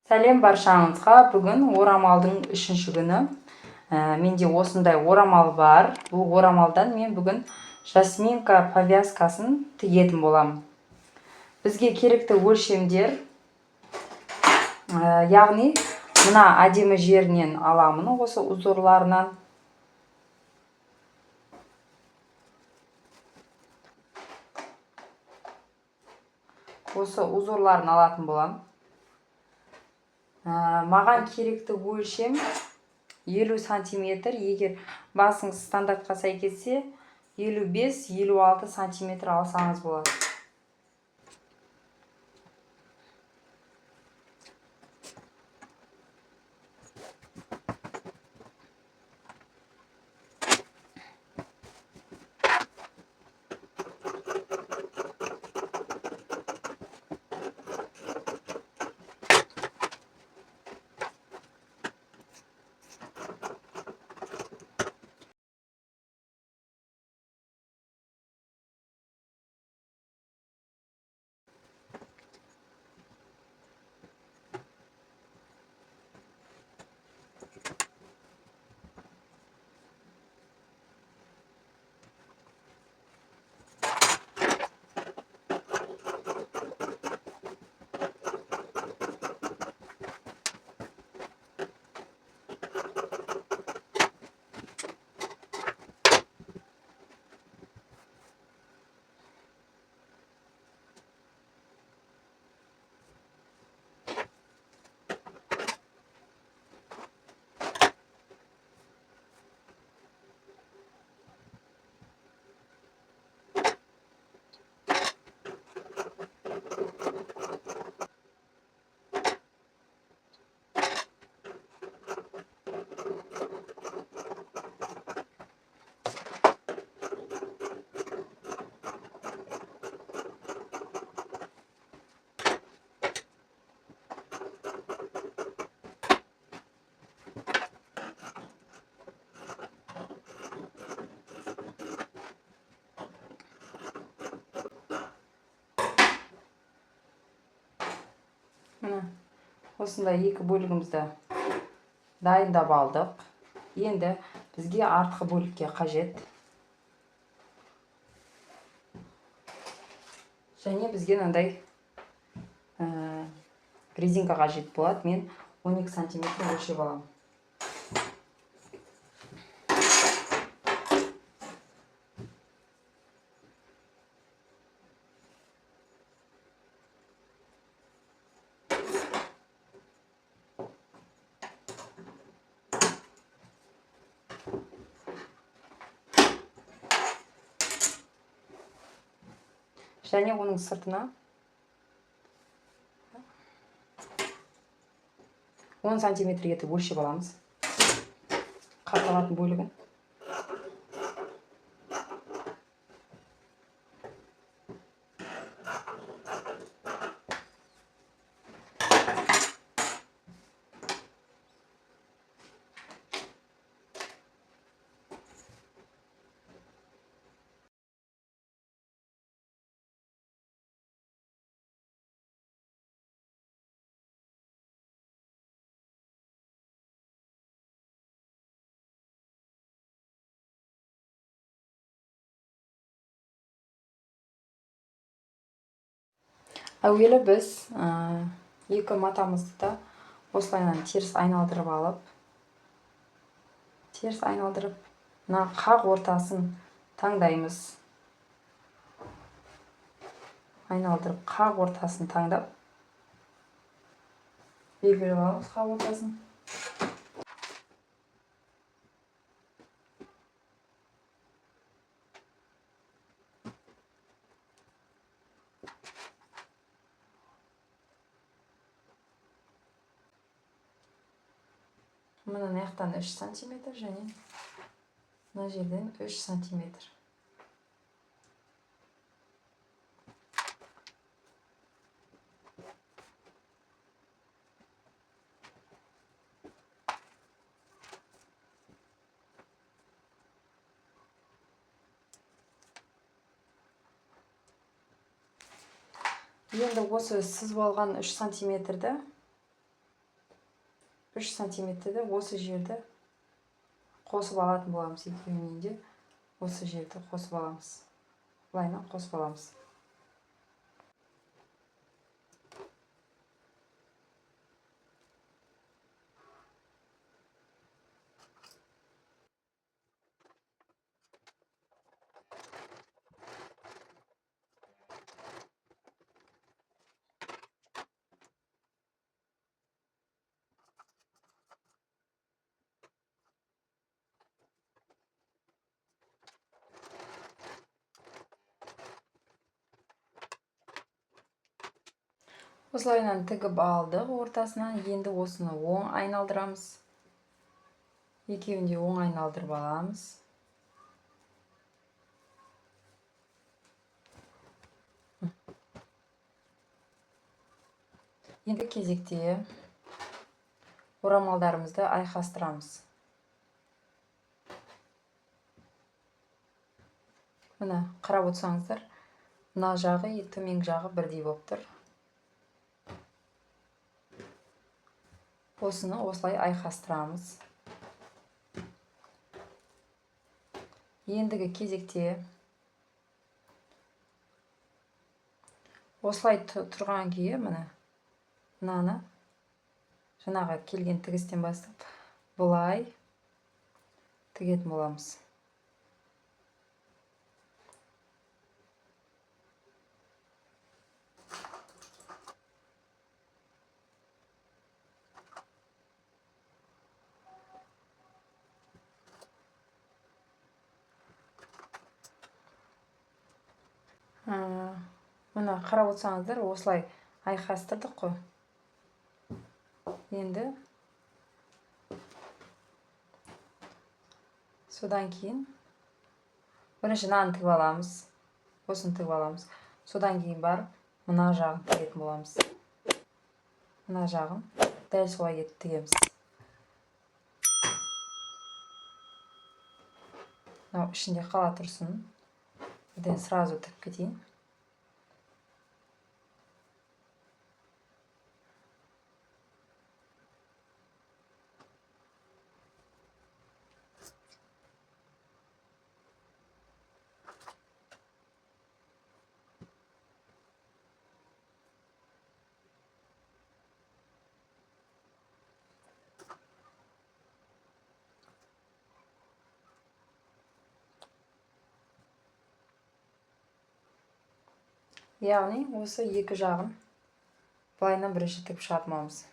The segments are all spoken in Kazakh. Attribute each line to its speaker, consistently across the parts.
Speaker 1: Сәлем баршаңызға. Бүгін орамалдың 3-ші күні. Менде осындай орамал бар. Бұл орамалдан мен бүгін жасминка повязкасын тігетін боламын. Бізге керекті өлшемдер, яғни мына әдемі жерінен аламын, осы узорларынан. Осы узорларын алатын боламын. Маған керекті өлшем 50 сантиметр. Егер басыңыз стандартқа сай кетсе, 55-56 сантиметр алсаңыз болады. Осындай екі бөлігімізді дайындап алдық. Енді бізге артқы бөлікке қажет. Және бізге мынандай резинка қажет болады. Мен 12 сантиметр өлшеп аламын. Және оның сыртына 10 сантиметр етіп өлшеп аламыз. Қаталатын бөлігін. Әуелі біз екі матамызды да осылайынан теріс айналдырып алып, мына қақ ортасын таңдаймыз. Айналдырып, қақ ортасын таңдап, белгілеп аламыз қақ ортасын. Мына аяқтан 3 сантиметр және мына жерден 3 сантиметр. Енді осы сызып алған 3 сантиметрді 3 сантиметрді осы жерді қосып алатын боламыз. Екеуінен де осы жерді қосып аламыз. Былайынан қосып аламыз. Осылайынан тігіп алдық ортасынан. Енді осыны оң айналдырамыз. Екеуін де оң айналдырып аламыз. Енді кезекте орамалдарымызды айқастырамыз. Мына қарап отырсаңыздар, мына жағы төменгі жағы бірдей болып тұр. Осыны осылай айқастырамыз. Ендігі кезекте осылай тұрған күйі мынаны жаңағы келген тігістен бастап бұлай тігетін боламыз. Мына қарап отырсаңыздар, осылай айқастырдық қой. Енді содан кейін бірінші мынаны тігіп аламыз. Осыны тігіп аламыз. Содан кейін барып мына жағын тігетін боламыз. Мына жағын дәл солай етіп тігеміз. Мынау ішінде қала тұрсын. Бірден сразу тігіп кетейін. Яғни осы екі жағын былайынан бірінші тігіп шығармамыз.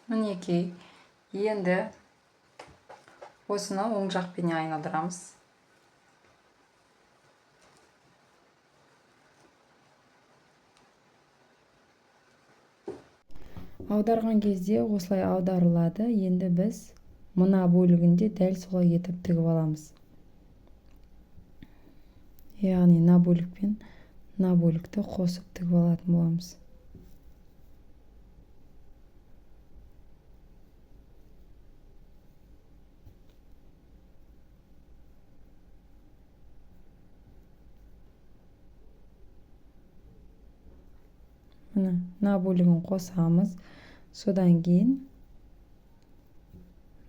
Speaker 1: Мінекей, енді осыны оң жақпен айналдырамыз. Аударған кезде осылай аударылады. Енді біз мына бөлігінде дәл солай етіп тігіп аламыз. Яғни мына бөлік пен мына бөлікті қосып тігіп алатын боламыз. Мына бөлігін қосамыз. Содан кейін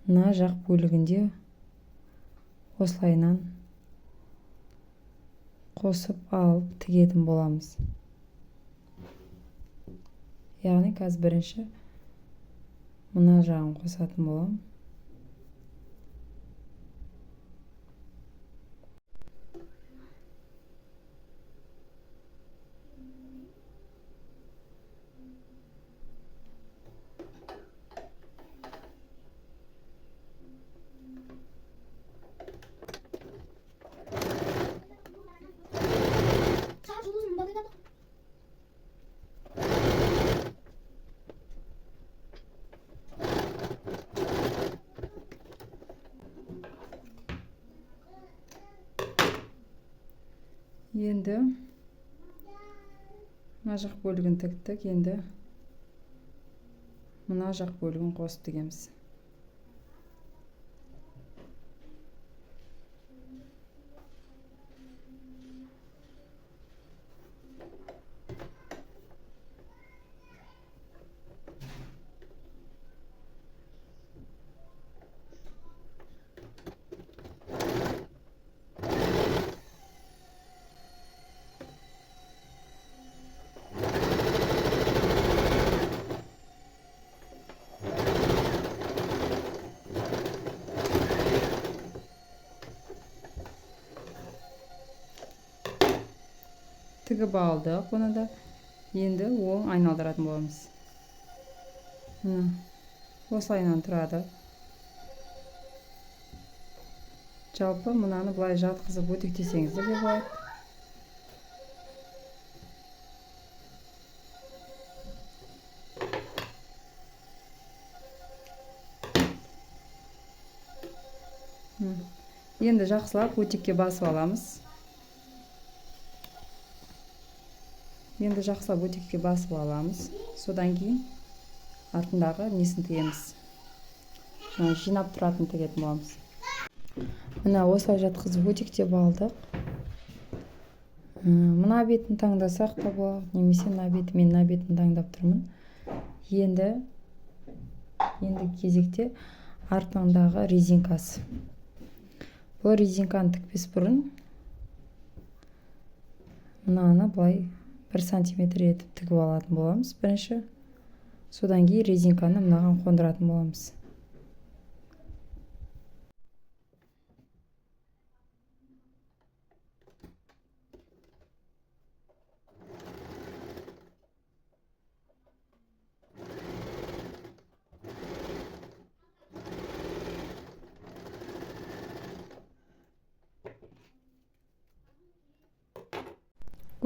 Speaker 1: мына жақ бөлігінде осылайынан қосып алып тігетін боламыз. Яғни қазір бірінші мына жағын қосатын болам. Енді мына жақ бөлігін тіктік. Енді мына жақ бөлігін қосып тігеміз. Тігіп алдық. Оны да енді оң айналдыратын боламыз. Осылайынан тұрады. Жалпы мынаны былай жатқызып өтектесеңіз де болады. Енді жақсылап өтекке басып аламыз. Содан кейін артындағы несін тігеміз. Жинап тұратын тігетін боламыз. Мына осылай жатқызып өтектеп алдық. Мына бетін таңдасақ та болады, немесе мына бетін, мен мына бетін таңдап тұрмын. Енді кезекте артындағы резинкасы. Бұл резинканы тікпес бұрын мынаны былай 1 сантиметр етіп тігіп алатын боламыз бірінші. Содан кейін резинканы мынаған қондыратын боламыз.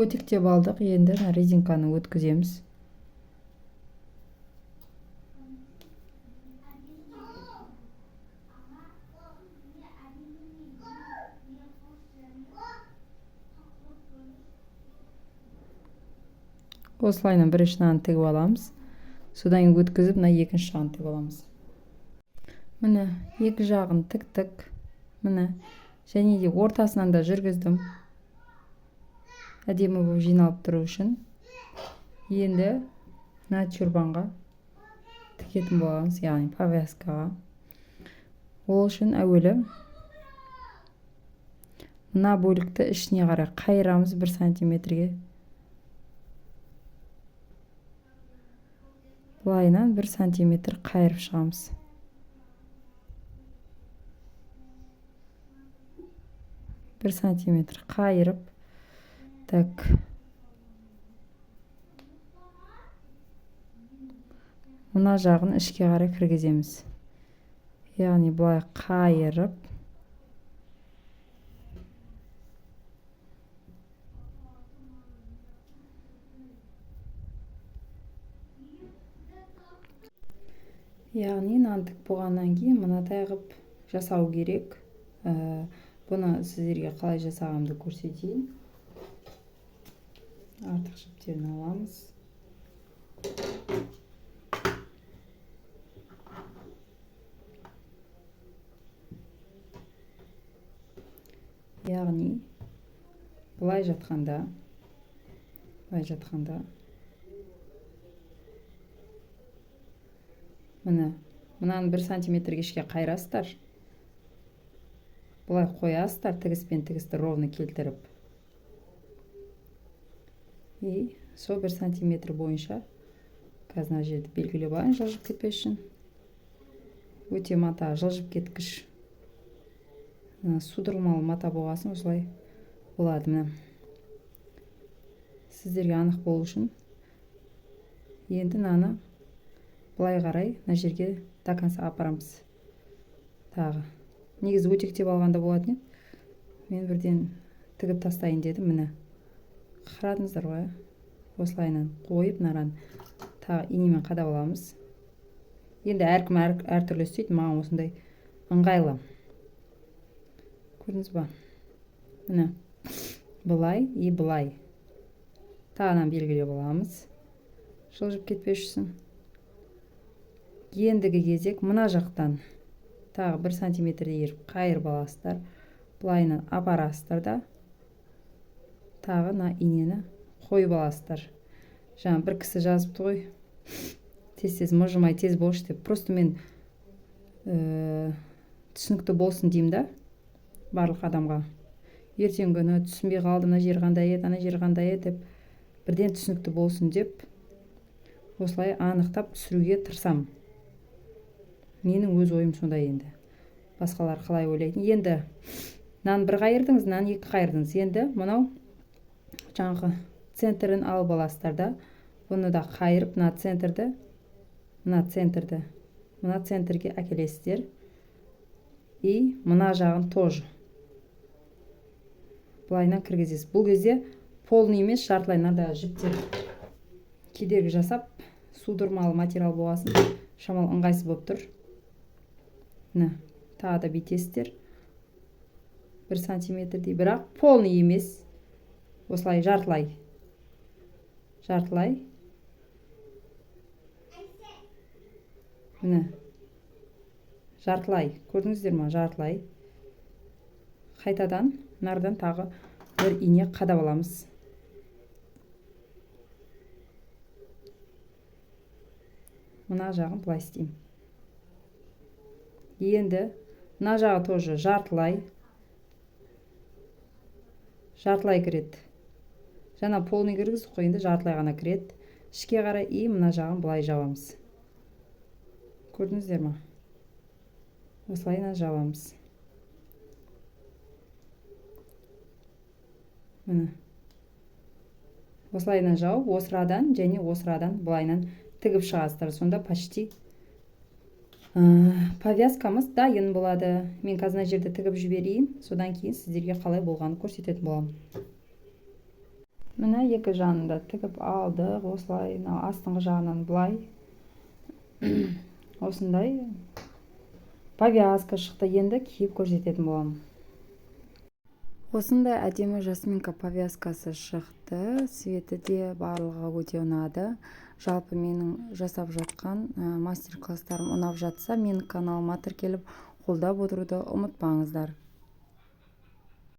Speaker 1: Өтектеп алдық. Енді резинканы өткіземіз. Осылайынан бірінші жағын тігіп аламыз. Содан кейін өткізіп, мына екінші жағын тігіп аламыз. Міне екі жағын тіктік. Міне және де ортасынан да жүргіздім. Әдемі болып жиналып тұру үшін. Енді мына чурбанға тігетін боламыз, яғни повязкаға. Ол үшін әуелі мына бөлікті ішіне қарай қайырамыз 1 сантиметрге. Былайынан 1 сантиметр қайырып шығамыз. бір сантиметр қайырып, так. Мына жағын ішке қарай кіргіземіз. Яғни былай қайырып, яғни мынаны тік болғаннан кейін мынадай қылып жасау керек. Бұны сіздерге қалай жасағанымды көрсетейін. Артық жіптерін аламыз. Яғни былай жатқанда мынаны 1 сантиметрге ішке қайрасыздар. Бұлай қоясыздар, тігіс пен тігісті ровно келтіріп. И сол 1 сантиметр бойынша қазір мына жерді белгілеп алайын, жылжып кетпес үшін. Өте мата, жылжып кеткіш. Судырмалы мата болғасын осылай болады. Міне сіздерге анық болу үшін енді мынаны былай қарай мына жерге до конца апарамыз. Тағы негізі өтектеп алғанда болатын еді. Мен бірден тігіп тастайын дедім. Міне қарадыңыздар ғой. Осылайынан қойып мынаны тағы инемен қадап аламыз. Енді әркім әртүрлі істейді, маған осындай ыңғайлы. Көрдіңіз ба? Міне былай и былай тағынан белгілеп аламыз, жылжып кетпеш үшін. Ендігі кезек мына жақтан тағы 1 сантиметрдей еріп қайырып аласыздар, былайынан апарасыздар да тағы мына инені қойып аласыздар. Жаңа бір кісі жазыпты ғой, тез мыжымай тез болшы деп. Просто мен түсінікті болсын деймін да барлық адамға. Ертең күні түсінбей қалды, ана жер қандай еді, ана жер қандай еді деп, бірден түсінікті болсын деп осылай анықтап түсіруге тырысамын. Менің өз ойым сондай енді. Басқалар қалай ойлайтын? Енді мынаны 1 қайырдыңыз, мынаны 2 қайырдыңыз. Енді мынау жаңағы центрін алып аласыздар да, бұны да қайырып, мына центрге әкелесіздер. И мына жағын тоже былайынан кіргізесіз. Бұл кезде полный емес, жартылай мынада жіптер кедергі жасап, судырмалы материал болғасын, шамал ыңғайсыз болып тұр. Міне, тағы да бүйтесіздер. 1 сантиметрдей, бірақ полный емес. Осылай жартылай. Міне. Жартылай. Көрдіңіздер ма? Жартылай. Қайтадан нардан тағы 1 ине қадап аламыз. Мына жағын былай істеймін. Енді мына жағы тоже жартылай кіреді. Жаңа полный кіргіздік қой, енді жартылай ғана кіреді. Ішке қарай и мына жағын былай жабамыз. Көрдіңіздер ма? Осылайына жабамыз. Міне. Осылайына жауып, осырадан және осырадан былайынан тігіп шығасыздар. Сонда почти повязкамыз дайын болады. Мен қазір жерде тігіп жіберейін, содан кейін сіздерге қалай болғанын көрсететін боламын. Міне 2 жанында тігіп алдық. Осылай астыңғы жағынан былай осындай повязка шықты. Енді киіп көрсететін боламын. Осындай әдемі жасминка повязкасы шықты. Светі де барлығы өте ұнады. Жалпы менің жасап жатқан мастер-класстарым ұнап жатса, менің каналыма тіркеліп қолдап отыруды ұмытпаңыздар.